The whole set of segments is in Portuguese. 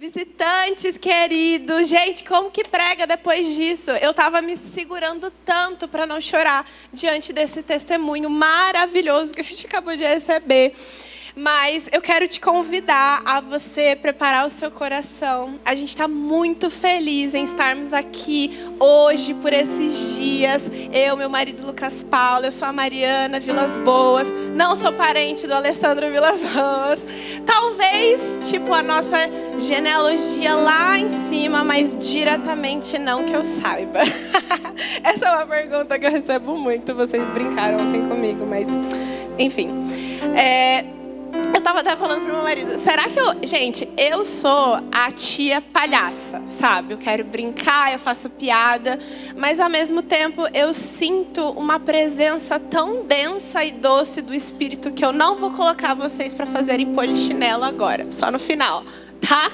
Visitantes queridos, gente, como que prega depois disso? Eu estava me segurando tanto para não chorar diante desse testemunho maravilhoso que a gente acabou de receber. Mas eu quero te convidar a você preparar o seu coração. A gente está muito feliz em estarmos aqui hoje, por esses dias. Eu, meu marido Lucas Paulo, eu sou a Mariana Vilas Boas. Não sou parente do Alessandro Vilas Boas. Talvez, tipo, a nossa genealogia lá em cima, mas diretamente não que eu saiba. Essa é uma pergunta que eu recebo muito. Vocês brincaram ontem comigo, mas... Enfim. Eu tava até falando pro meu marido, será que Gente, eu sou a tia palhaça, sabe? Eu quero brincar, eu faço piada, mas ao mesmo tempo eu sinto uma presença tão densa e doce do Espírito que eu não vou colocar vocês pra fazerem polichinelo agora, só no final, tá?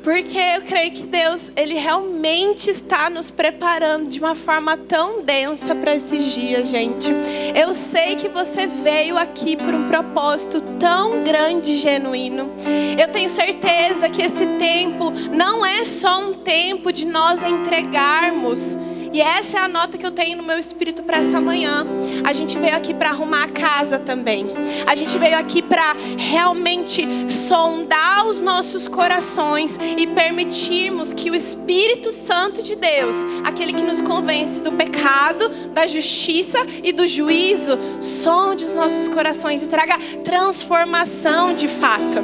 Porque eu creio que Deus, Ele realmente está nos preparando de uma forma tão densa para esses dias, gente. Eu sei que você veio aqui por um propósito tão grande e genuíno. Eu tenho certeza que esse tempo não é só um tempo de nós entregarmos. E essa é a nota que eu tenho no meu espírito para essa manhã. A gente veio aqui para arrumar a casa também. A gente veio aqui para realmente sondar os nossos corações e permitirmos que o Espírito Santo de Deus, aquele que nos convence do pecado, da justiça e do juízo, sonde os nossos corações e traga transformação de fato.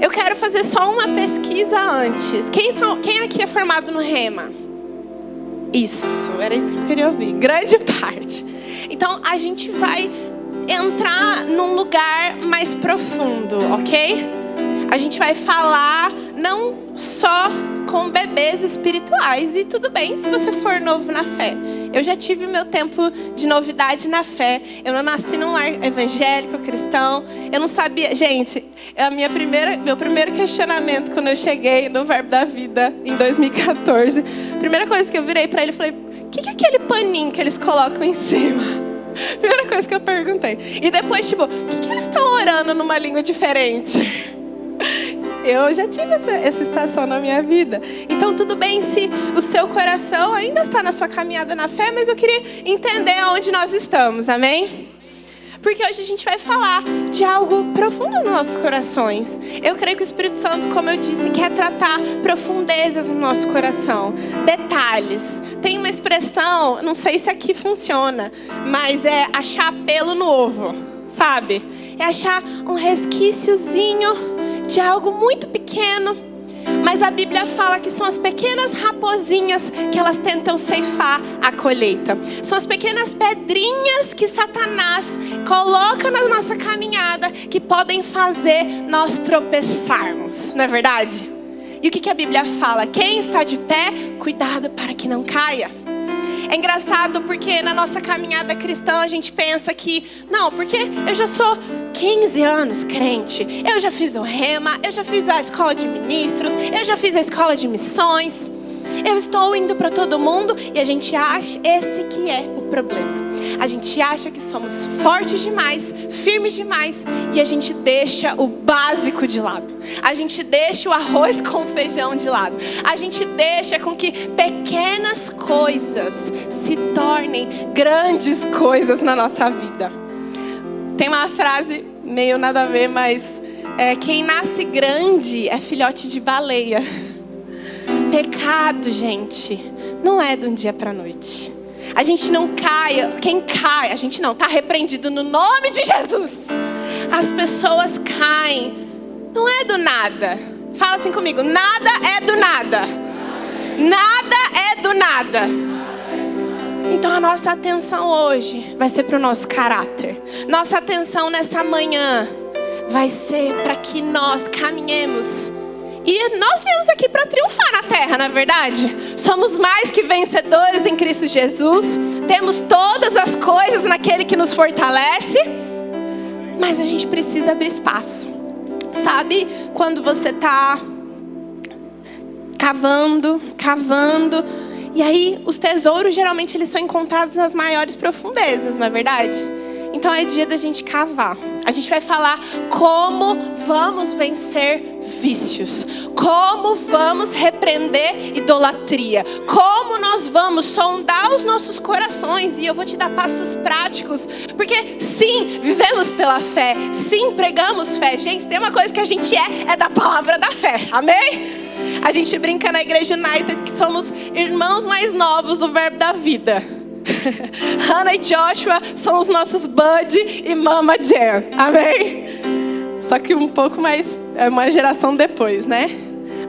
Eu quero fazer só uma pesquisa antes. Quem aqui é formado no Rema? Isso, era isso que eu queria ouvir. Grande parte. Então, a gente vai entrar num lugar mais profundo, ok? A gente vai falar não só com bebês espirituais. E tudo bem se você for novo na fé. Eu já tive meu tempo de novidade na fé. Eu não nasci num lar evangélico, cristão. Eu não sabia... Gente, meu primeiro questionamento quando eu cheguei no Verbo da Vida, em 2014, a primeira coisa que eu virei pra ele, eu falei, o que é aquele paninho que eles colocam em cima? Primeira coisa que eu perguntei. E depois, tipo, o que eles estão orando numa língua diferente? Eu já tive essa estação na minha vida. Então tudo bem se o seu coração ainda está na sua caminhada na fé, mas eu queria entender aonde nós estamos, amém? Porque hoje a gente vai falar de algo profundo nos nossos corações. Eu creio que o Espírito Santo, como eu disse, quer tratar profundezas no nosso coração. Detalhes. Tem uma expressão, não sei se aqui funciona, mas é achar pelo no ovo, sabe? É achar um resquíciozinho de algo muito pequeno, mas a Bíblia fala que são as pequenas raposinhas que elas tentam ceifar a colheita. São as pequenas pedrinhas que Satanás coloca na nossa caminhada que podem fazer nós tropeçarmos, não é verdade? E o que a Bíblia fala? Quem está de pé, cuidado para que não caia. É engraçado porque na nossa caminhada cristã a gente pensa que, não, porque eu já sou 15 anos crente, eu já fiz o Rema, eu já fiz a escola de ministros, eu já fiz a escola de missões, eu estou indo para todo mundo e a gente acha, esse que é o problema. A gente acha que somos fortes demais, firmes demais e a gente deixa o básico de lado. A gente deixa o arroz com feijão de lado. A gente deixa com que pequenas coisas se tornem grandes coisas na nossa vida. Tem uma frase meio nada a ver, mas quem nasce grande é filhote de baleia. Pecado, gente, não é de um dia para a noite. A gente não cai, quem cai, a gente não, está repreendido no nome de Jesus. As pessoas caem, não é do nada. Fala assim comigo, nada é do nada. Nada é do nada. Então a nossa atenção hoje vai ser para o nosso caráter. Nossa atenção nessa manhã vai ser para que nós caminhemos. E nós viemos aqui para triunfar na terra, não é verdade? Somos mais que vencedores em Cristo Jesus. Temos todas as coisas naquele que nos fortalece. Mas a gente precisa abrir espaço. Sabe quando você está cavando. E aí os tesouros geralmente eles são encontrados nas maiores profundezas, não é verdade? Então é dia da gente cavar. A gente vai falar como vamos vencer vícios? Como vamos repreender idolatria? Como nós vamos sondar os nossos corações? E eu vou te dar passos práticos, porque sim, vivemos pela fé, sim, pregamos fé. Gente, tem uma coisa que a gente é da palavra da fé, amém? A gente brinca na Igreja United que somos irmãos mais novos do Verbo da Vida. Hannah e Joshua são os nossos Bud e Mama Jen, amém? Só que um pouco mais, é uma geração depois, né?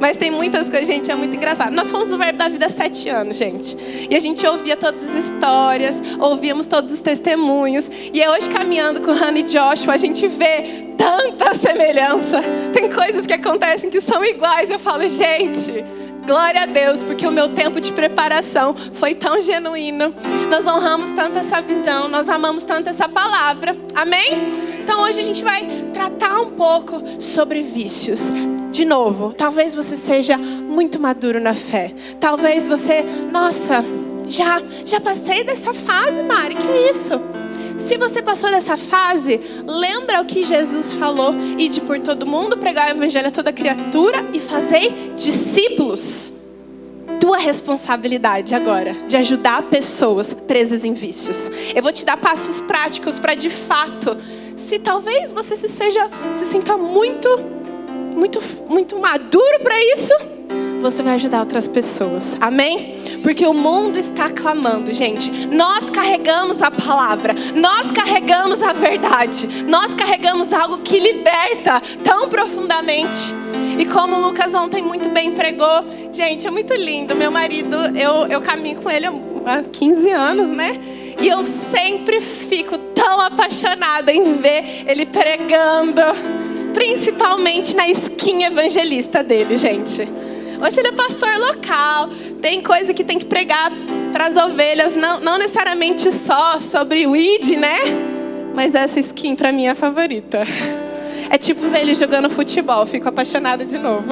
Mas tem muitas coisas, gente, é muito engraçado. Nós fomos do Verbo da Vida há 7 anos, gente. E a gente ouvia todas as histórias, ouvíamos todos os testemunhos. E hoje, caminhando com Hannah e Joshua, a gente vê tanta semelhança. Tem coisas que acontecem que são iguais. Eu falo, gente, glória a Deus, porque o meu tempo de preparação foi tão genuíno. Nós honramos tanto essa visão, nós amamos tanto essa palavra. Amém? Então hoje a gente vai tratar um pouco sobre vícios. De novo, talvez você seja muito maduro na fé. Talvez você, nossa, já passei dessa fase, Mari, que isso? Se você passou dessa fase, lembra o que Jesus falou: ide por todo mundo, pregar o evangelho a toda criatura e fazei discípulos. Tua responsabilidade agora de ajudar pessoas presas em vícios. Eu vou te dar passos práticos para, de fato, se talvez você se sinta muito maduro para isso, você vai ajudar outras pessoas, amém? Porque o mundo está clamando, gente. Nós carregamos a palavra, nós carregamos a verdade, nós carregamos algo que liberta tão profundamente. E como o Lucas ontem muito bem pregou, gente, é muito lindo. Meu marido, eu caminho com ele há 15 anos, né? E eu sempre fico tão apaixonada em ver ele pregando, principalmente na esquinha evangelista dele, gente. Hoje ele é pastor local, tem coisa que tem que pregar para as ovelhas, não necessariamente só sobre o ID, né? Mas essa skin para mim é a favorita. É tipo ver ele jogando futebol, fico apaixonada de novo.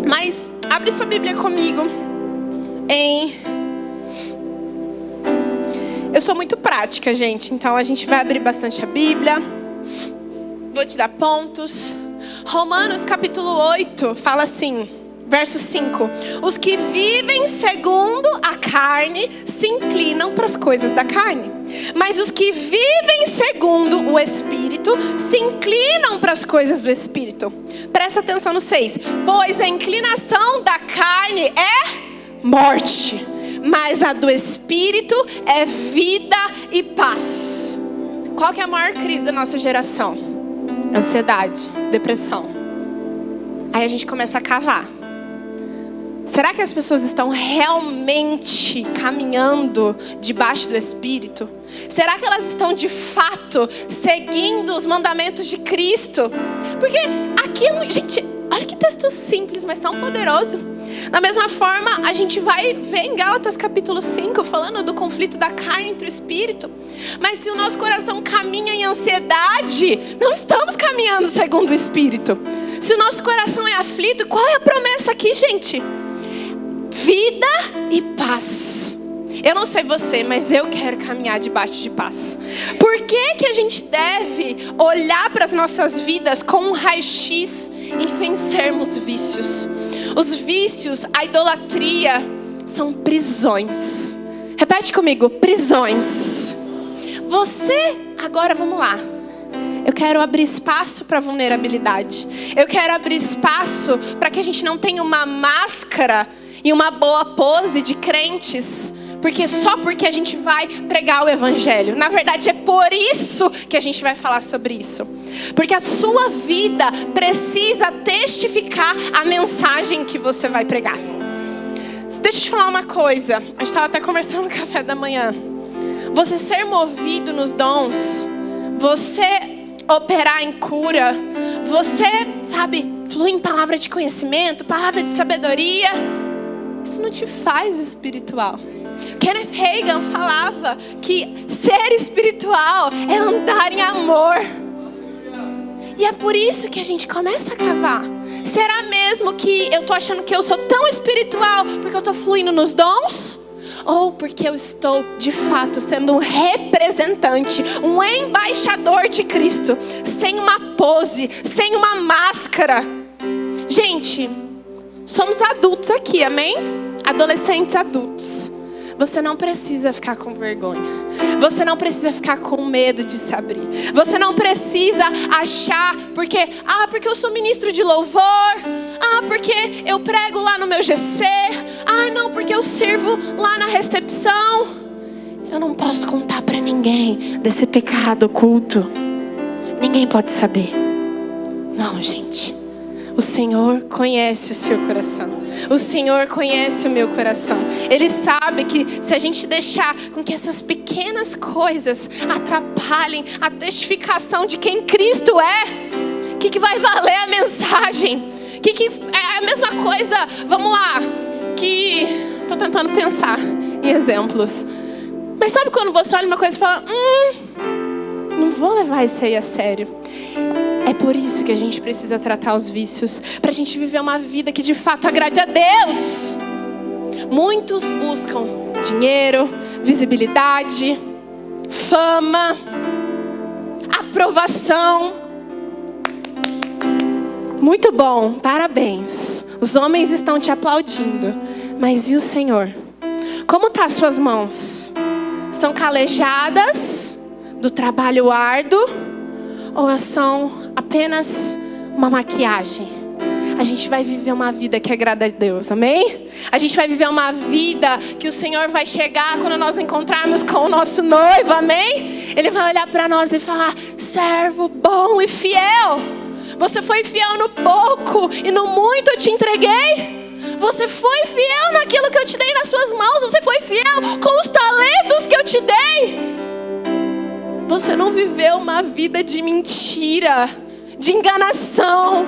Mas abre sua Bíblia comigo Eu sou muito prática, gente, então a gente vai abrir bastante a Bíblia. Vou te dar pontos. Romanos capítulo 8 fala assim, verso 5. Os que vivem segundo a carne se inclinam para as coisas da carne. Mas os que vivem segundo o Espírito se inclinam para as coisas do Espírito. Presta atenção no 6. Pois a inclinação da carne é morte, mas a do Espírito é vida e paz. Qual que é a maior crise da nossa geração? Ansiedade, depressão. Aí a gente começa a cavar. Será que as pessoas estão realmente caminhando debaixo do Espírito? Será que elas estão de fato seguindo os mandamentos de Cristo? Porque aquilo, gente, olha que texto simples, mas tão poderoso. Da mesma forma, a gente vai ver em Gálatas capítulo 5, falando do conflito da carne entre o Espírito. Mas se o nosso coração caminha em ansiedade, não estamos caminhando segundo o Espírito. Se o nosso coração é aflito, qual é a promessa aqui, gente? Vida e paz. Eu não sei você, mas eu quero caminhar debaixo de paz. Por que a gente deve olhar para as nossas vidas com um raio-x e vencermos vícios? Os vícios, a idolatria, são prisões. Repete comigo, prisões. Você, agora vamos lá. Eu quero abrir espaço para vulnerabilidade. Eu quero abrir espaço para que a gente não tenha uma máscara e uma boa pose de crentes, porque a gente vai pregar o evangelho. Na verdade é por isso que a gente vai falar sobre isso. Porque a sua vida precisa testificar a mensagem que você vai pregar. Deixa eu te falar uma coisa. A gente estava até conversando no café da manhã. Você ser movido nos dons, você operar em cura, você, fluir em palavra de conhecimento, palavra de sabedoria, isso não te faz espiritual. Kenneth Hagin falava que ser espiritual é andar em amor. E é por isso que a gente começa a cavar. Será mesmo que eu tô achando que eu sou tão espiritual porque eu tô fluindo nos dons? ou porque eu estou de fato sendo um representante, um embaixador de Cristo, sem uma pose, sem uma máscara. Gente, somos adultos aqui, amém? Adolescentes adultos. Você não precisa ficar com vergonha. Você não precisa ficar com medo de se abrir. Você não precisa achar porque eu sou ministro de louvor. Porque eu prego lá no meu GC. Não, porque eu sirvo lá na recepção. Eu não posso contar para ninguém desse pecado oculto. Ninguém pode saber. Não, gente. O Senhor conhece o seu coração. O Senhor conhece o meu coração. Ele sabe que se a gente deixar com que essas pequenas coisas atrapalhem a testificação de quem Cristo é, o que vai valer a mensagem? Que é a mesma coisa, vamos lá, que estou tentando pensar em exemplos. Mas sabe quando você olha uma coisa e fala, não vou levar isso aí a sério. É por isso que a gente precisa tratar os vícios, para a gente viver uma vida que de fato agrade a Deus. Muitos buscam dinheiro, visibilidade, fama, aprovação. Muito bom, parabéns. Os homens estão te aplaudindo. Mas e o Senhor? Como estão as suas mãos? Estão calejadas do trabalho árduo? Ou são apenas uma maquiagem? A gente vai viver uma vida que agrada a Deus, amém? A gente vai viver uma vida que o Senhor vai chegar quando nós encontrarmos com o nosso noivo, amém? Ele vai olhar para nós e falar, servo bom e fiel. Você foi fiel no pouco e no muito eu te entreguei. Você foi fiel naquilo que eu te dei nas suas mãos. Você foi fiel com os talentos que eu te dei. Você não viveu uma vida de mentira, de enganação.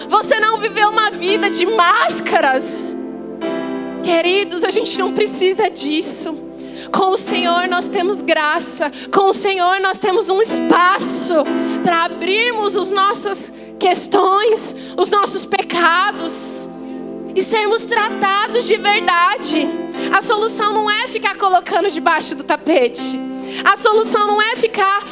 Você não viveu uma vida de máscaras. Queridos, a gente não precisa disso. Com o Senhor nós temos graça. Com o Senhor nós temos um espaço para abrirmos as nossas questões, os nossos pecados e sermos tratados de verdade. A solução não é ficar colocando debaixo do tapete. A solução não é ficar,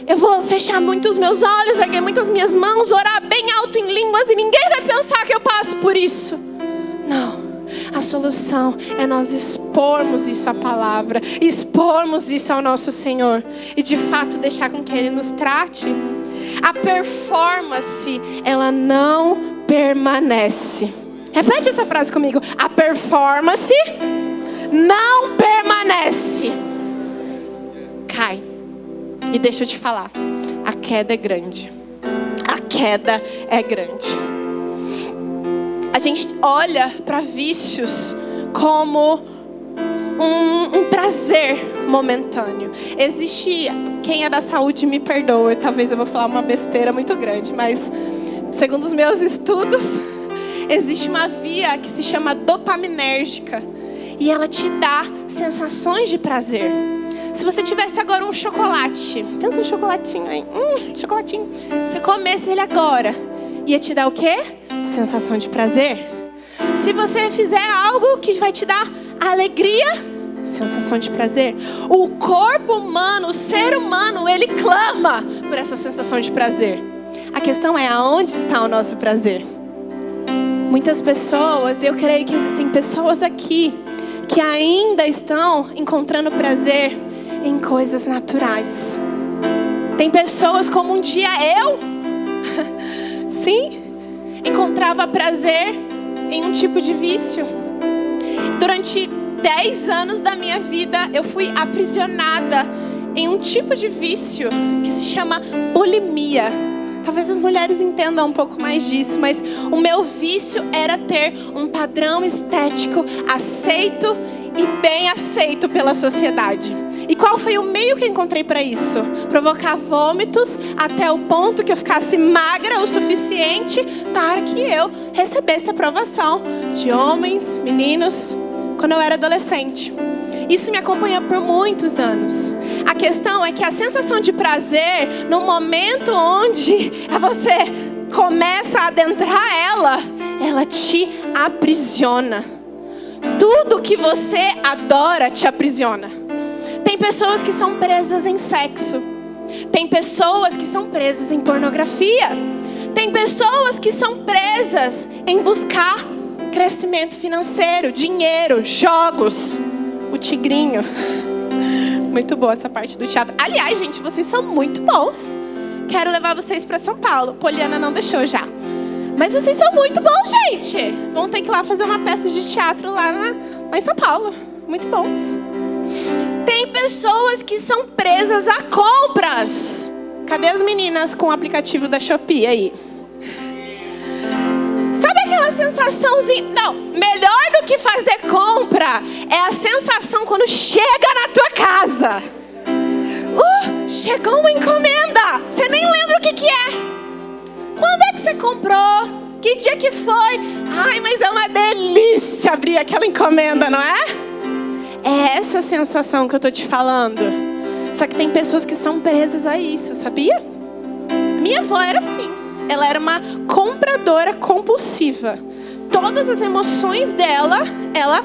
eu vou fechar muito os meus olhos, erguer muito as minhas mãos, orar bem alto em línguas e ninguém vai pensar que eu passo por isso. Não. A solução é nós expormos isso à palavra, expormos isso ao nosso Senhor e de fato deixar com que Ele nos trate. A performance, ela não permanece. Repete essa frase comigo. A performance não permanece. Cai. E deixa eu te falar, a queda é grande. A queda é grande. A gente olha para vícios como um prazer momentâneo. Existe, quem é da saúde me perdoa, talvez eu vou falar uma besteira muito grande, mas segundo os meus estudos, existe uma via que se chama dopaminérgica e ela te dá sensações de prazer. Se você tivesse agora um chocolate, pensa um chocolatinho aí, chocolatinho, você comesse ele agora, ia te dar o quê? Sensação de prazer. Se você fizer algo que vai te dar alegria, sensação de prazer. O corpo humano, o ser humano, ele clama por essa sensação de prazer. A questão é aonde está o nosso prazer. Muitas pessoas, eu creio que existem pessoas aqui que ainda estão encontrando prazer em coisas naturais. Tem pessoas como um dia eu, sim, encontrava prazer em um tipo de vício. Durante 10 anos da minha vida, eu fui aprisionada em um tipo de vício que se chama bulimia. Talvez as mulheres entendam um pouco mais disso, mas o meu vício era ter um padrão estético aceito e bem aceito pela sociedade. E qual foi o meio que eu encontrei para isso? Provocar vômitos até o ponto que eu ficasse magra o suficiente para que eu recebesse aprovação de homens, meninos, quando eu era adolescente. Isso me acompanha por muitos anos. A questão é que a sensação de prazer, no momento onde você começa a adentrar ela te aprisiona. Tudo que você adora te aprisiona. Tem pessoas que são presas em sexo. Tem pessoas que são presas em pornografia. Tem pessoas que são presas em buscar crescimento financeiro, dinheiro, jogos. O tigrinho. Muito boa essa parte do teatro. Aliás, gente, vocês são muito bons. Quero levar vocês para São Paulo. Poliana não deixou já. Mas vocês são muito bons, gente. Vão ter que ir lá fazer uma peça de teatro lá em São Paulo. Muito bons. Tem pessoas que são presas a compras. Cadê as meninas com o aplicativo da Shopee aí? Sabe aquela sensaçãozinha? Não, melhor do que fazer compra é a sensação quando chega na tua casa. Chegou uma encomenda. Você nem lembra o que é. Quando é que você comprou? Que dia que foi? Ai, mas é uma delícia abrir aquela encomenda, não é? É essa sensação que eu tô te falando. Só que tem pessoas que são presas a isso, sabia? Minha avó era assim. Ela era uma compradora compulsiva. Todas as emoções dela, ela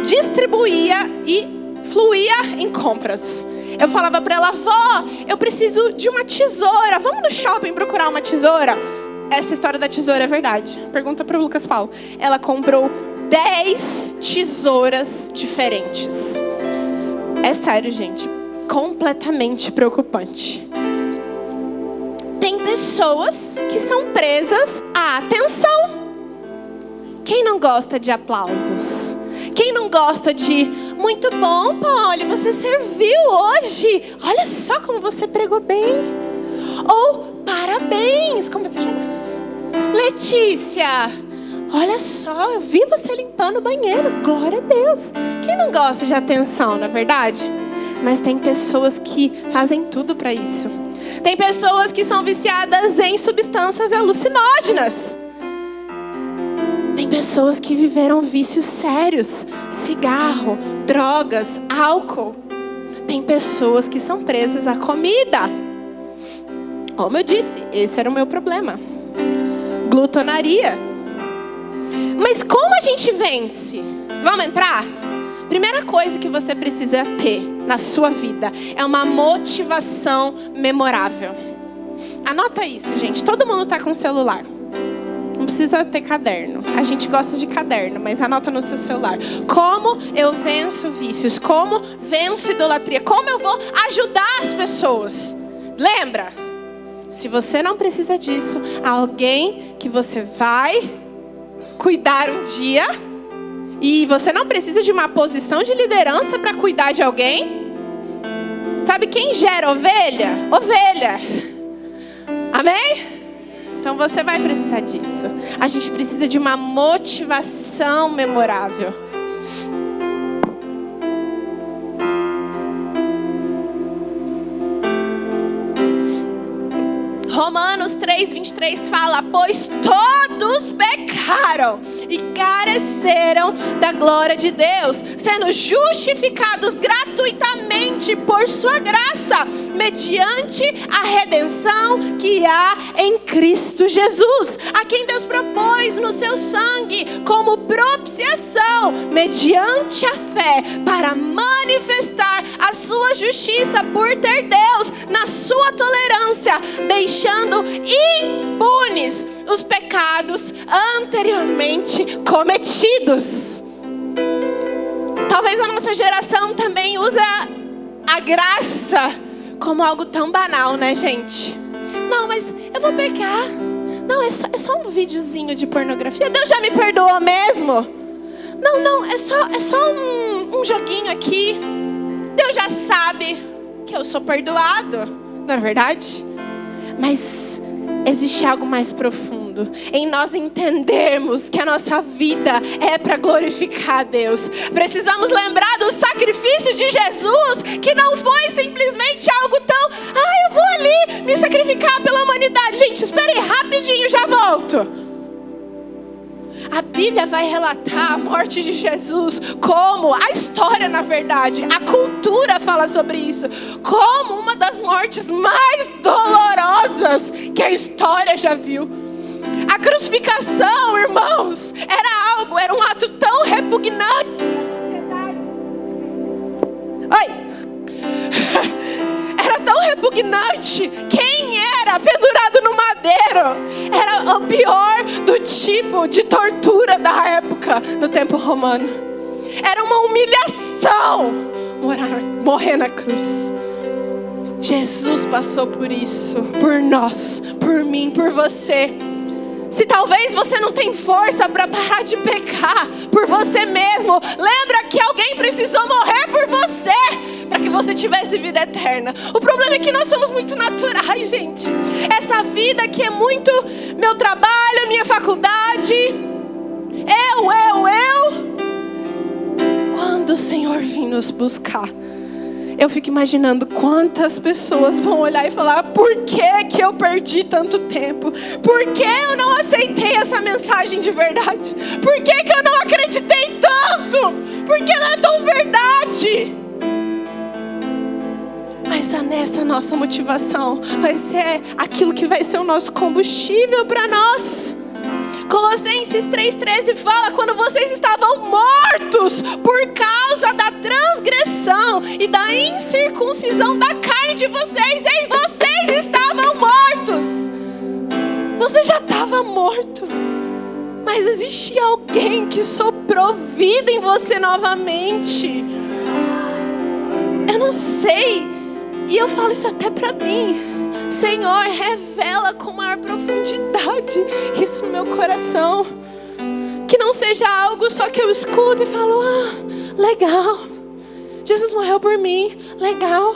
distribuía e fluía em compras. Eu falava pra ela: vó, eu preciso de uma tesoura. Vamos no shopping procurar uma tesoura? Essa história da tesoura é verdade. Pergunta pro Lucas Paulo. Ela comprou 10 tesouras diferentes. É sério, gente. Completamente preocupante. Tem pessoas que são presas à atenção. Quem não gosta de aplausos? Quem não gosta de muito bom, Paulo, você serviu hoje. Olha só como você pregou bem. Ou parabéns, como você chama? Letícia, olha só, eu vi você limpando o banheiro. Glória a Deus. Quem não gosta de atenção, não é verdade? Mas tem pessoas que fazem tudo para isso. Tem pessoas que são viciadas em substâncias alucinógenas. Tem pessoas que viveram vícios sérios, cigarro, drogas, álcool. Tem pessoas que são presas à comida. Como eu disse, esse era o meu problema. Glutonaria. Mas como a gente vence? Vamos entrar? Primeira coisa que você precisa ter na sua vida é uma motivação memorável. Anota isso, gente. Todo mundo está com celular. Não precisa ter caderno. A gente gosta de caderno, mas anota no seu celular. Como eu venço vícios? Como venço idolatria? Como eu vou ajudar as pessoas? Lembra? Se você não precisa disso, alguém que você vai cuidar um dia, e você não precisa de uma posição de liderança para cuidar de alguém. Sabe quem gera ovelha? Ovelha. Amém? Então você vai precisar disso. A gente precisa de uma motivação memorável. Romanos 3:23 fala: pois todos pecaram e careceram da glória de Deus, sendo justificados gratuitamente por sua graça, mediante a redenção que há em Cristo Jesus, a quem Deus propôs no seu sangue como propiciação, mediante a fé, para manifestar a sua justiça por ter Deus na sua tolerância, deixando impunes os pecados anteriormente cometidos. Talvez a nossa geração também usa a graça como algo tão banal, né, gente? Não, mas eu vou pecar. Não, é só um videozinho de pornografia. Deus já me perdoou mesmo? Não, é só um joguinho aqui. Deus já sabe que eu sou perdoado, não é verdade? Mas existe algo mais profundo em nós entendermos que a nossa vida é para glorificar a Deus. Precisamos lembrar do sacrifício de Jesus, que não foi simplesmente algo tão: eu vou ali me sacrificar pela humanidade. Gente, espere aí, rapidinho, já volto. A Bíblia vai relatar a morte de Jesus como a história, na verdade, a cultura fala sobre isso, como uma das mortes mais dolorosas que a história já viu. A crucificação, irmãos, era algo, era um ato tão repugnante na sociedade. Era tão repugnante. Quem era pendurado no madeiro era o pior do tipo de tortura da época, no tempo romano. Era uma humilhação morrer na cruz. Jesus passou por isso, por nós, por mim, por você. Se talvez você não tem força para parar de pecar por você mesmo, lembra que alguém precisou morrer por você para que você tivesse vida eterna. O problema é que nós somos muito naturais, gente. Essa vida que é muito meu trabalho, minha faculdade, eu. Quando o Senhor vir nos buscar, eu fico imaginando quantas pessoas vão olhar e falar: por que eu perdi tanto tempo? Por que eu não aceitei essa mensagem de verdade? Por que eu não acreditei tanto? Por que ela é tão verdade? Mas nessa nossa motivação vai ser aquilo que vai ser o nosso combustível para nós. Colossenses 3,13 fala: quando vocês estavam mortos por causa da transgressão e da incircuncisão da carne de vocês, vocês estavam mortos. Você já estava morto, mas existia alguém que soprou vida em você novamente. Eu não sei, e eu falo isso até para mim. Senhor, revela com maior profundidade isso no meu coração. Que não seja algo só que eu escuto e falo: legal, Jesus morreu por mim, legal.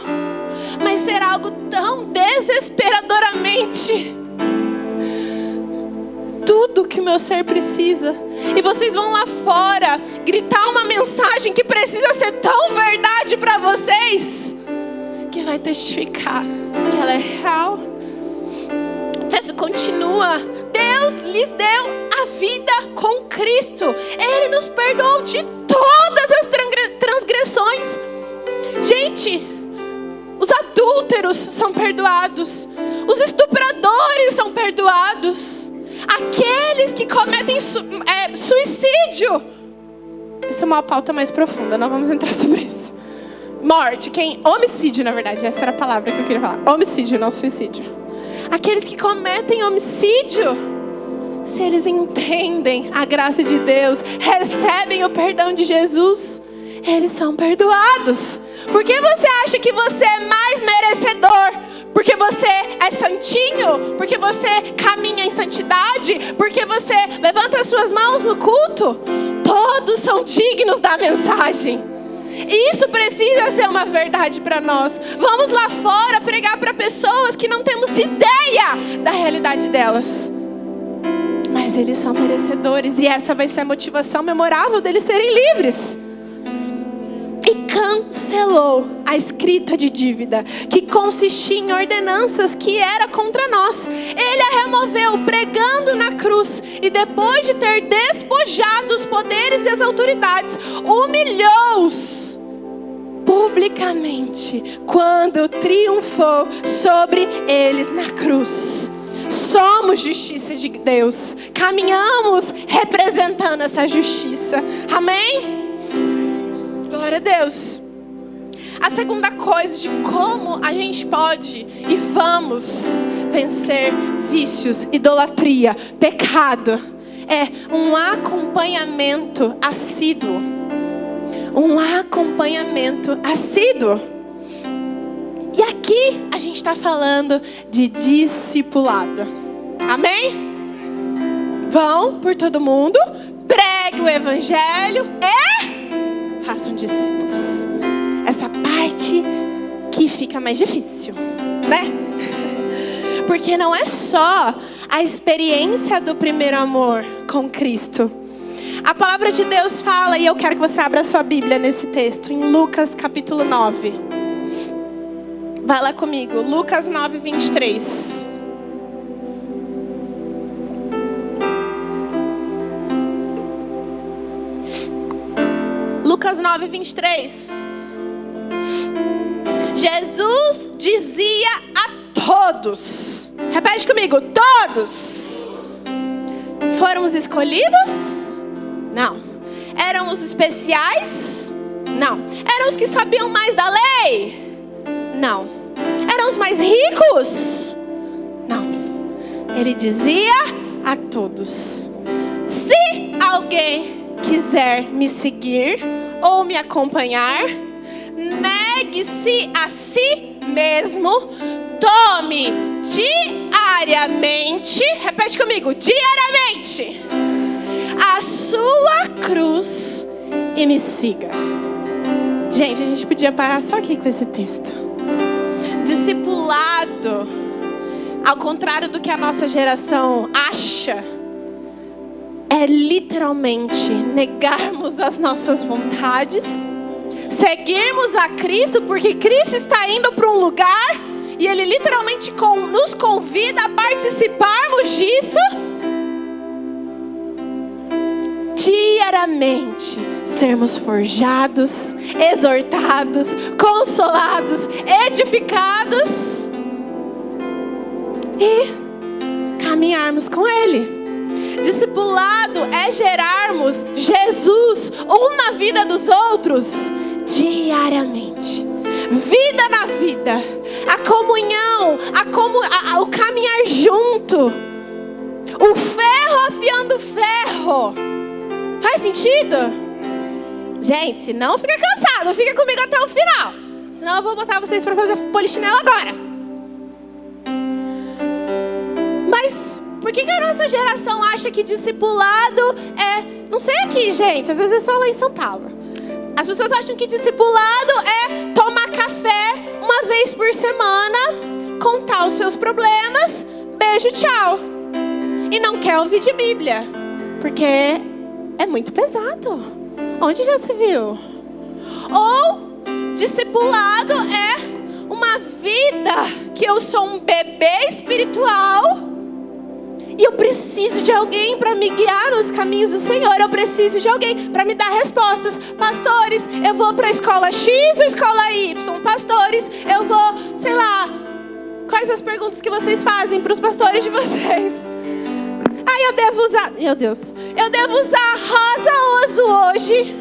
Mas ser algo tão desesperadoramente tudo que o meu ser precisa. E vocês vão lá fora gritar uma mensagem que precisa ser tão verdade para vocês, que vai testificar que ela é real. O texto continua: Deus lhes deu a vida com Cristo. Ele nos perdoou de todas as transgressões. Gente, os adúlteros são perdoados, os estupradores são perdoados, aqueles que cometem suicídio. Isso é uma pauta mais profunda, não vamos entrar sobre isso. Morte, homicídio, na verdade, essa era a palavra que eu queria falar. Homicídio, não suicídio. Aqueles que cometem homicídio, se eles entendem a graça de Deus, recebem o perdão de Jesus, eles são perdoados. Por que você acha que você é mais merecedor? Porque você é santinho? Porque você caminha em santidade? Porque você levanta as suas mãos no culto? Todos são dignos da mensagem. Isso precisa ser uma verdade para nós. Vamos lá fora pregar para pessoas que não temos ideia da realidade delas. Mas eles são merecedores, e essa vai ser a motivação memorável deles serem livres. E cancelou a escrita de dívida, que consistia em ordenanças que era contra nós. Ele a removeu pregando na cruz, e depois de ter despojado os poderes e as autoridades, humilhou-os publicamente quando triunfou sobre eles na cruz. Somos justiça de Deus, caminhamos representando essa justiça. Amém? Glória a Deus. A segunda coisa de como a gente pode e vamos vencer vícios, idolatria, pecado, é um acompanhamento assíduo. Um acompanhamento assíduo. E aqui a gente está falando de discipulado. Amém? Vão por todo mundo, pregue o evangelho e façam discípulos. Essa parte que fica mais difícil, né? Porque não é só a experiência do primeiro amor com Cristo. A palavra de Deus fala, e eu quero que você abra a sua Bíblia nesse texto, em Lucas capítulo 9. Vai lá comigo, Lucas 9, 23. Lucas 9, 23. Jesus dizia a todos, repete comigo, todos. Foram os escolhidos? Não. Eram os especiais? Não. Eram os que sabiam mais da lei? Não. Eram os mais ricos? Não. Ele dizia a todos: se alguém quiser me seguir ou me acompanhar, negue-se a si mesmo, tome diariamente, repete comigo, diariamente, a sua cruz e me siga. Gente, a gente podia parar só aqui com esse texto. Discipulado, ao contrário do que a nossa geração acha, é literalmente negarmos as nossas vontades, seguirmos a Cristo, porque Cristo está indo para um lugar e Ele literalmente nos convida a participarmos disso. Diariamente sermos forjados, exortados, consolados, edificados e caminharmos com Ele. Discipulado é gerarmos Jesus na vida dos outros diariamente. Vida na vida, a comunhão, o caminhar junto, o ferro afiando o ferro. Faz sentido? Gente, não fica cansado, fica comigo até o final. Senão eu vou botar vocês para fazer polichinelo agora. Mas por que a nossa geração acha que discipulado é... Não sei aqui, gente, às vezes é só lá em São Paulo. As pessoas acham que discipulado é tomar café uma vez por semana, contar os seus problemas, beijo, tchau. E não quer ouvir de Bíblia, porque é muito pesado. Onde já se viu? Ou discipulado é uma vida que eu sou um bebê espiritual e eu preciso de alguém para me guiar nos caminhos do Senhor. Eu preciso de alguém para me dar respostas. Pastores, eu vou para a escola X ou escola Y? Pastores, eu vou, sei lá, quais as perguntas que vocês fazem para os pastores de vocês? Eu devo usar, meu Deus, eu devo usar rosa ou azul hoje?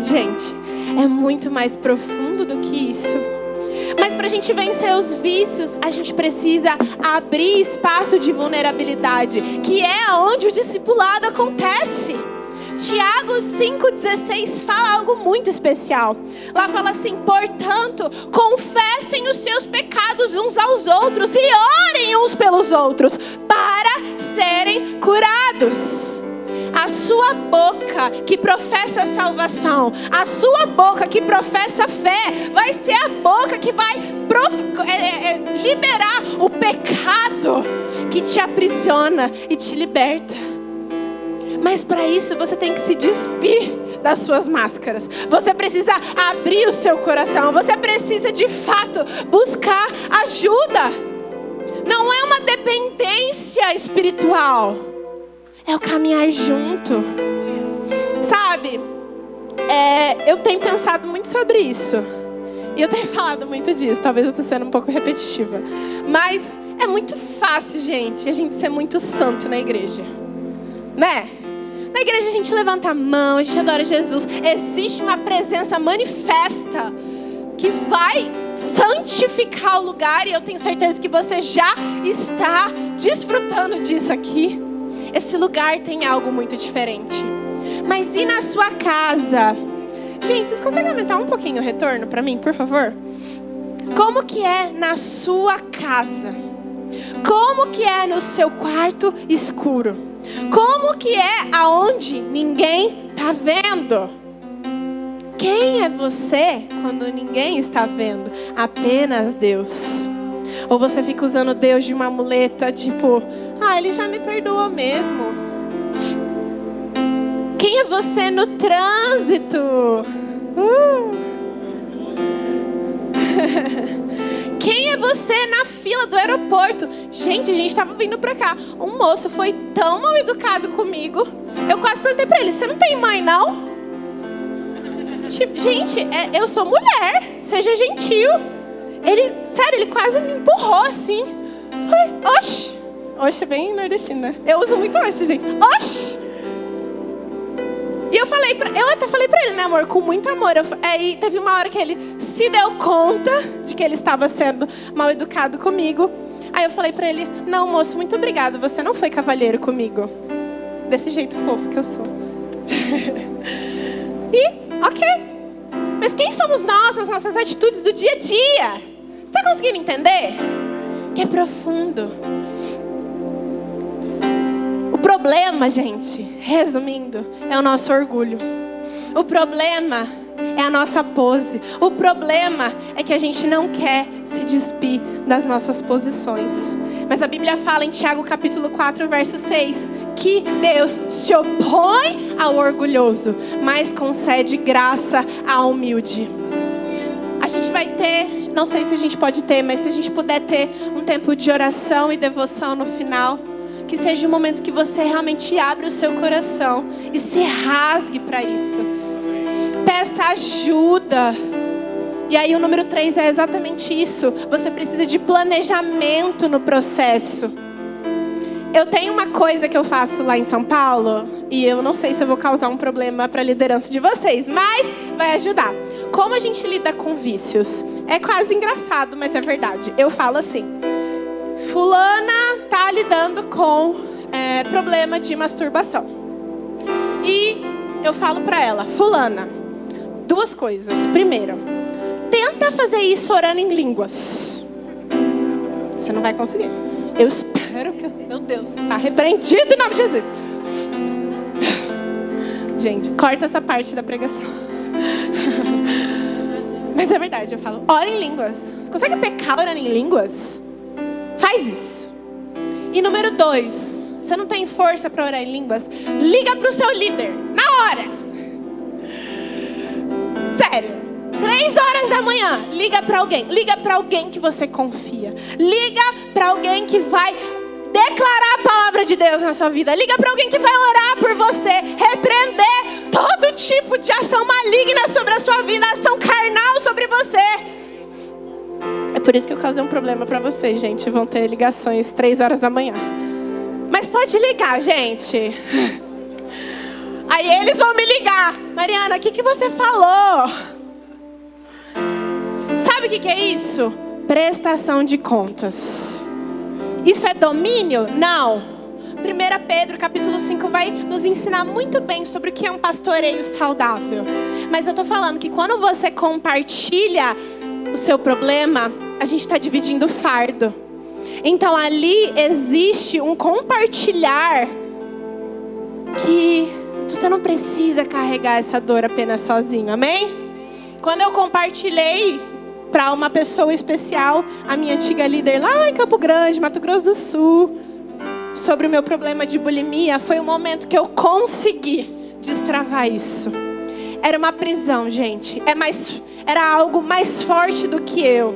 Gente, é muito mais profundo do que isso. Mas para a gente vencer os vícios, a gente precisa abrir espaço de vulnerabilidade, que é onde o discipulado acontece. Tiago 5,16 fala algo muito especial. Lá fala assim: portanto, confessem os seus pecados uns aos outros e orem uns pelos outros para serem curados. A sua boca que professa a salvação, a sua boca que professa a fé, vai ser a boca que vai liberar o pecado que te aprisiona e te liberta. Mas para isso você tem que se despir das suas máscaras. Você precisa abrir o seu coração. Você precisa de fato buscar ajuda. Não é uma dependência espiritual, é o caminhar junto. Sabe, eu tenho pensado muito sobre isso. E eu tenho falado muito disso. Talvez eu estou sendo um pouco repetitiva. Mas é muito fácil, gente, a gente ser muito santo na igreja, né? Na igreja a gente levanta a mão, a gente adora Jesus. Existe uma presença manifesta que vai santificar o lugar. E eu tenho certeza que você já está desfrutando disso aqui. Esse lugar tem algo muito diferente. Mas e na sua casa? Gente, vocês conseguem aumentar um pouquinho o retorno para mim, por favor? Como que é na sua casa? Como que é no seu quarto escuro? Como que é aonde ninguém está vendo? Quem é você quando ninguém está vendo? Apenas Deus. Ou você fica usando Deus de uma muleta, tipo, Ele já me perdoou mesmo. Quem é você no trânsito? Quem é você na fila do aeroporto? Gente, a gente estava vindo pra cá. Um moço foi tão mal educado comigo. Eu quase perguntei pra ele: você não tem mãe, não? Tipo, gente, eu sou mulher. Seja gentil. Ele quase me empurrou assim. Falei, oxe. Oxe é bem nordestina. Eu uso muito oxe, gente. Oxe. eu até falei pra ele, né, amor, com muito amor. Aí teve uma hora que ele se deu conta de que ele estava sendo mal educado comigo. Aí eu falei pra ele, não, moço, muito obrigada, você não foi cavalheiro comigo. Desse jeito fofo que eu sou. E, ok. Mas quem somos nós nas nossas atitudes do dia a dia? Você tá conseguindo entender? Que é profundo. O problema, gente, resumindo, é o nosso orgulho. O problema é a nossa pose. O problema é que a gente não quer se despir das nossas posições. Mas a Bíblia fala em Tiago capítulo 4, verso 6, que Deus se opõe ao orgulhoso, mas concede graça ao humilde. A gente vai ter, não sei se a gente pode ter, mas se a gente puder ter um tempo de oração e devoção no final, que seja um momento que você realmente abre o seu coração e se rasgue para isso. Peça ajuda. E aí o número 3 é exatamente isso. Você precisa de planejamento no processo. Eu tenho uma coisa que eu faço lá em São Paulo, e eu não sei se eu vou causar um problema para a liderança de vocês, mas vai ajudar. Como a gente lida com vícios? É quase engraçado, mas é verdade. Eu falo assim, fulana tá lidando com problema de masturbação. E eu falo para ela, fulana, duas coisas. Primeiro, tenta fazer isso orando em línguas. Você não vai conseguir. Eu espero que... Meu Deus, está repreendido em nome de Jesus. Gente, corta essa parte da pregação. Mas é verdade, eu falo, ora em línguas. Você consegue pecar orando em línguas? Faz isso. E número 2, você não tem força para orar em línguas? Liga para o seu líder, na hora. Sério. 3 horas da manhã, liga para alguém. Liga para alguém que você confia. Liga para alguém que vai declarar a palavra de Deus na sua vida. Liga para alguém que vai orar por você. Repreender todo tipo de ação maligna sobre a sua vida. Ação carnal sobre você. É por isso que eu causei um problema para vocês, gente. Vão ter ligações 3 horas da manhã. Mas pode ligar, gente. Aí eles vão me ligar. Mariana, o que você falou? Sabe o que é isso? Prestação de contas. Isso é domínio? Não. 1 Pedro capítulo 5 vai nos ensinar muito bem sobre o que é um pastoreio saudável. Mas eu tô falando que quando você compartilha o seu problema, a gente está dividindo o fardo. Então ali existe um compartilhar que você não precisa carregar essa dor apenas sozinho, amém? Quando eu compartilhei para uma pessoa especial, a minha antiga líder lá em Campo Grande, Mato Grosso do Sul, sobre o meu problema de bulimia, foi o momento que eu consegui destravar isso. Era uma prisão, gente. Era algo mais forte do que eu.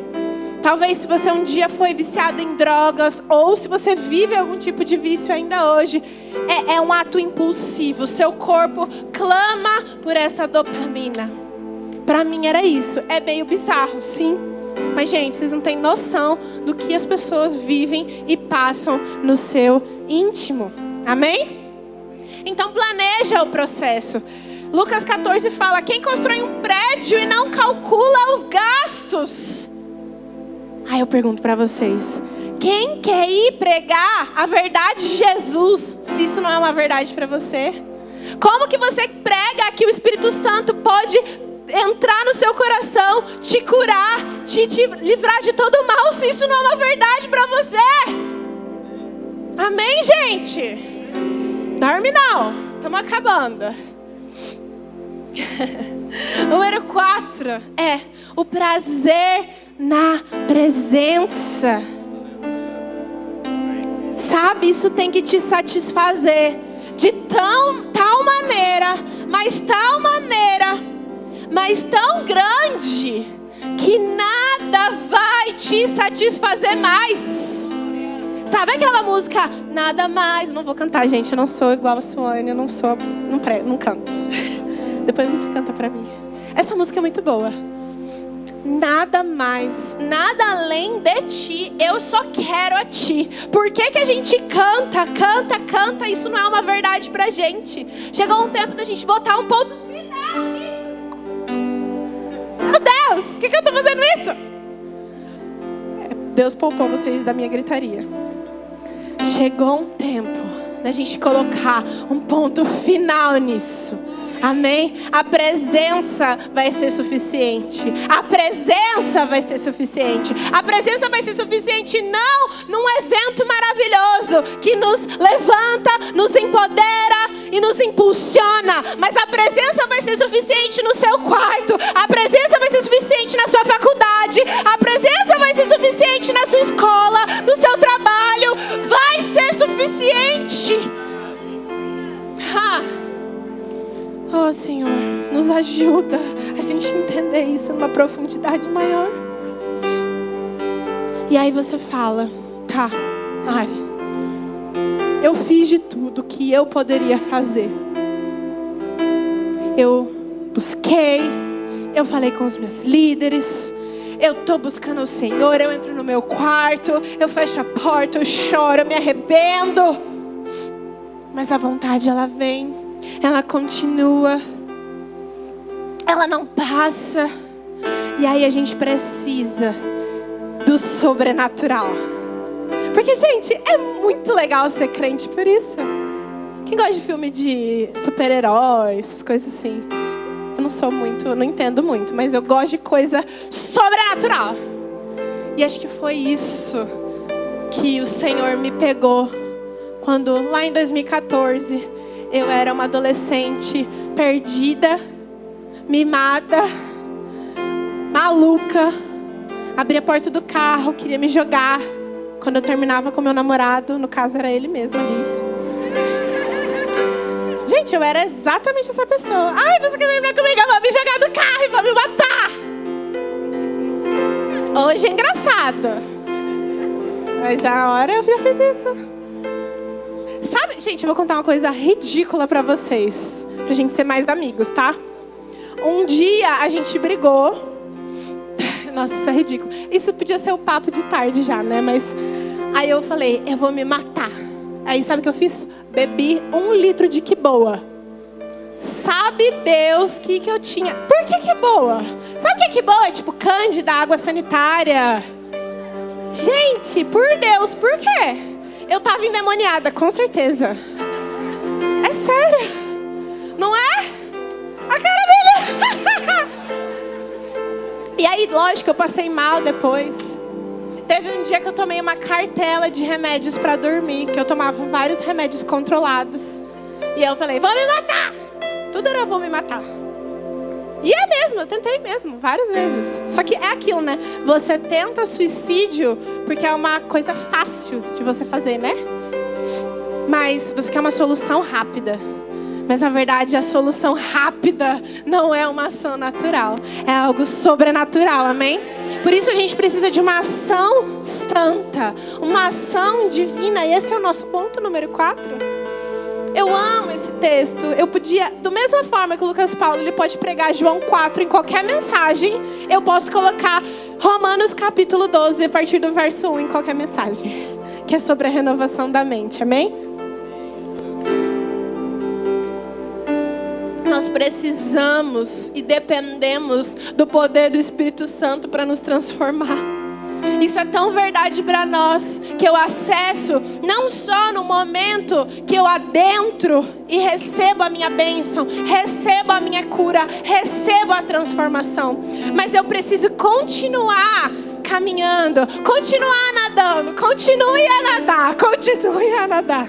Talvez se você um dia foi viciado em drogas, ou se você vive algum tipo de vício ainda hoje, é um ato impulsivo. Seu corpo clama por essa dopamina. Para mim era isso. É meio bizarro, sim. Mas, gente, vocês não têm noção do que as pessoas vivem e passam no seu íntimo. Amém? Então, planeja o processo. Lucas 14 fala, quem constrói um prédio e não calcula os gastos? Aí eu pergunto para vocês, quem quer ir pregar a verdade de Jesus, se isso não é uma verdade para você? Como que você prega que o Espírito Santo pode entrar no seu coração, te curar, te livrar de todo mal, se isso não é uma verdade para você? Amém, gente? Dorme não, estamos acabando. Número 4 é o prazer na presença. Sabe, isso tem que te satisfazer de tal maneira, mas tão grande, que nada vai te satisfazer mais. Sabe aquela música, nada mais? Não vou cantar, gente, eu não sou igual a Suane, eu não canto. Depois você canta pra mim. Essa música é muito boa. nada mais, nada além de ti, eu só quero a ti. Por que a gente canta, isso não é uma verdade pra gente? Chegou um tempo da gente botar um ponto final nisso. Meu Deus, por que eu tô fazendo isso? Deus poupou vocês da minha gritaria. Chegou um tempo da gente colocar um ponto final nisso. Amém? A presença vai ser suficiente. A presença vai ser suficiente. A presença vai ser suficiente não num evento maravilhoso que nos levanta, nos empodera e nos impulsiona. Mas a presença vai ser suficiente no seu quarto. A presença vai ser suficiente na sua faculdade. A presença vai ser suficiente na sua escola, no seu trabalho. Vai ser suficiente. Oh, Senhor, nos ajuda a gente entender isso numa profundidade maior. E aí você fala, tá, Mari, eu fiz de tudo que eu poderia fazer. Eu busquei, eu falei com os meus líderes, eu tô buscando o Senhor, eu entro no meu quarto, eu fecho a porta, eu choro, eu me arrependo. Mas a vontade, ela vem. Ela continua, ela não passa. E aí a gente precisa do sobrenatural. Porque, gente, é muito legal ser crente por isso. Quem gosta de filme de super-heróis, essas coisas assim? Eu não sou muito, não entendo muito, mas eu gosto de coisa sobrenatural. E acho que foi isso que o Senhor me pegou quando, lá em 2014... eu era uma adolescente perdida, mimada, maluca. Abri a porta do carro, queria me jogar. Quando eu terminava com meu namorado, no caso era ele mesmo ali. Gente, eu era exatamente essa pessoa. Ai, você quer terminar comigo? Eu vou me jogar do carro e vou me matar. Hoje é engraçado. Mas na hora eu já fiz isso. Sabe, gente, eu vou contar uma coisa ridícula pra vocês. Pra gente ser mais amigos, tá? Um dia a gente brigou. Nossa, isso é ridículo. Isso podia ser o papo de tarde já, né? Mas aí eu falei, eu vou me matar. Aí sabe o que eu fiz? Bebi 1 litro de que boa. Sabe Deus que eu tinha. Por que boa? Sabe o que é que boa? É tipo cândida, água sanitária. Gente, por Deus, por quê? Eu tava endemoniada, com certeza. É sério. Não é? A cara dele. E aí, lógico, eu passei mal depois. Teve um dia que eu tomei uma cartela de remédios pra dormir. Que eu tomava vários remédios controlados. E eu falei, vou me matar. Tudo era vou me matar. E é mesmo, eu tentei mesmo, várias vezes. Só que é aquilo, né? Você tenta suicídio porque é uma coisa fácil de você fazer, né? Mas você quer uma solução rápida. Mas na verdade a solução rápida não é uma ação natural. É algo sobrenatural, amém? Por isso a gente precisa de uma ação santa. Uma ação divina. E esse é o nosso ponto número 4. Eu amo esse texto. Eu podia, da mesma forma que o Lucas Paulo, ele pode pregar João 4 em qualquer mensagem, eu posso colocar Romanos capítulo 12, a partir do verso 1 em qualquer mensagem, que é sobre a renovação da mente, amém? Nós precisamos e dependemos do poder do Espírito Santo para nos transformar. Isso é tão verdade para nós, que eu acesso não só no momento que eu adentro e recebo a minha bênção, recebo a minha cura, recebo a transformação, mas eu preciso continuar caminhando, continuar nadando, continue a nadar, continue a nadar.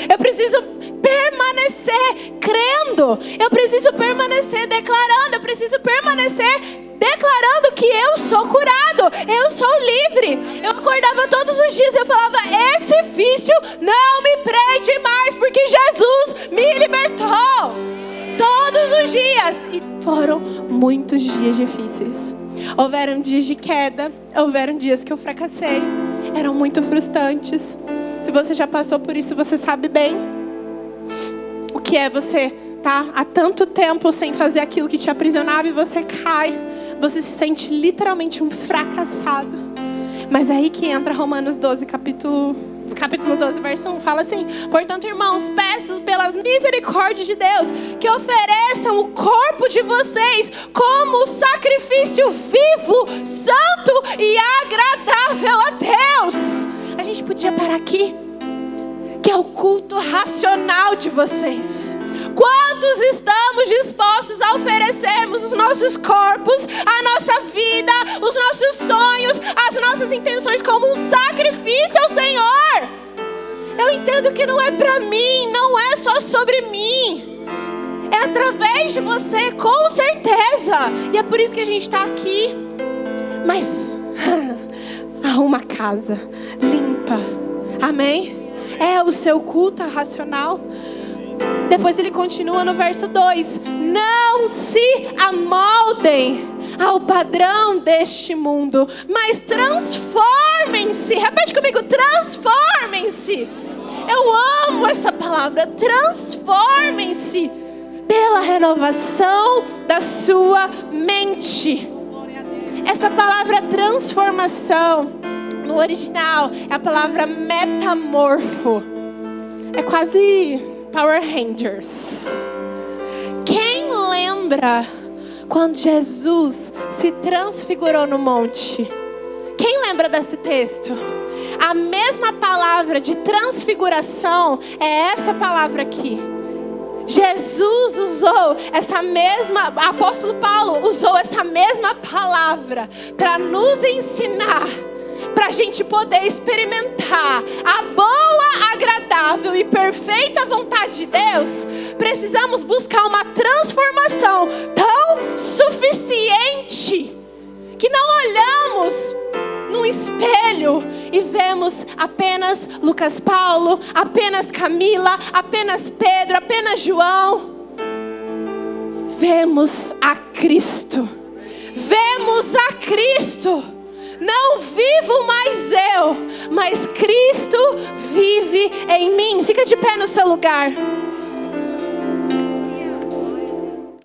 Eu preciso permanecer crendo, eu preciso permanecer declarando, eu preciso permanecer declarando que eu sou curado, eu sou livre. Eu acordava todos os dias e eu falava, esse vício não me prende mais, porque Jesus me libertou. Todos os dias. E foram muitos dias difíceis. Houveram dias de queda, houveram dias que eu fracassei, eram muito frustrantes. Se você já passou por isso, você sabe bem o que é você tá há tanto tempo sem fazer aquilo que te aprisionava e você cai. Você se sente literalmente um fracassado. Mas é aí que entra Romanos 12, capítulo 12, verso 1. Fala assim: portanto, irmãos, peço pelas misericórdias de Deus que ofereçam o corpo de vocês como sacrifício vivo, santo e agradável a Deus. A gente podia parar aqui, que é o culto racional de vocês. Quantos estamos dispostos a oferecermos os nossos corpos, a nossa vida, os nossos sonhos, as nossas intenções como um sacrifício ao Senhor? Eu entendo que não é para mim, não é só sobre mim. É através de você, com certeza. E é por isso que a gente está aqui. Mas arruma a casa, limpa. Amém? É o seu culto racional. Depois ele continua no verso 2: não se amoldem ao padrão deste mundo, mas transformem-se. Repete comigo: transformem-se. Eu amo essa palavra, transformem-se pela renovação da sua mente. Essa palavra transformação no original é a palavra metamorfo. É quase Power Rangers. Quem lembra quando Jesus se transfigurou no monte? Quem lembra desse texto? A mesma palavra de transfiguração é essa palavra aqui. Jesus usou essa mesma, apóstolo Paulo usou essa mesma palavra para nos ensinar, para a gente poder experimentar a boa, agradável e perfeita vontade de Deus. Precisamos buscar uma transformação tão suficiente que não olhamos num espelho e vemos apenas Lucas Paulo, apenas Camila, apenas Pedro, apenas João. Vemos a Cristo. Vemos a Cristo. Não vivo mais eu, mas Cristo vive em mim. Fica de pé no seu lugar.